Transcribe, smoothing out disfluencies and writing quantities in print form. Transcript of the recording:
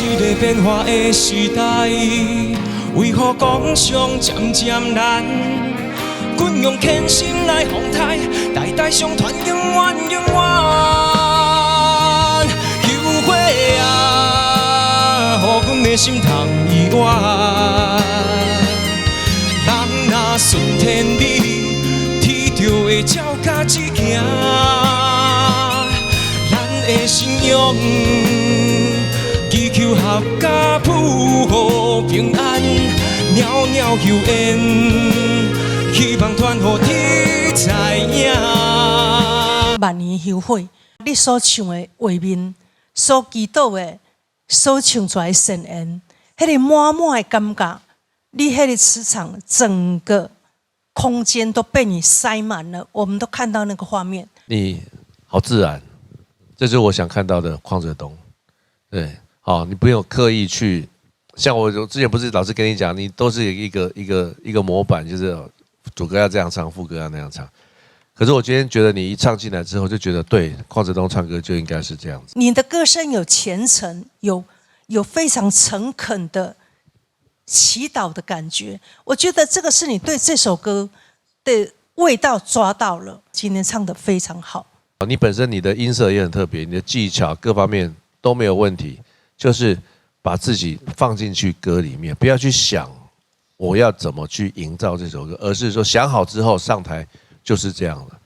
一個變化的時代，為何講上漸漸難？阮用虔誠來奉台，代代相傳，永遠永遠。求花啊，予阮的心通意外。人若順天理，天就會照甲一行。咱的信仰。祈求合家富和平安，裊裊求緣，希望傳予天知影。萬年後悔，你所唱的畫面，所祈禱的，所唱出來的聖言，迄個滿滿的感覺，你迄個磁場，整個空間都被你塞滿了。我們都看到那個畫面。你好自然，這就是我想看到的鄺澤東。對。哦，你不用刻意去，像我之前不是老是跟你講，你都是一個模板，就是主歌要這樣唱，副歌要那樣唱。可是我今天覺得你一唱進來之後，就覺得對，鄺澤東唱歌就應該是這樣子。你的歌聲有虔誠，有非常誠懇的祈禱的感覺。我覺得這個是你對這首歌的味道抓到了。今天唱得非常好。你本身你的音色也很特別，你的技巧各方面都沒有問題。就是把自己放進去歌裡面，不要去想我要怎麼去營造這首歌，而是說想好之後上台就是這樣了。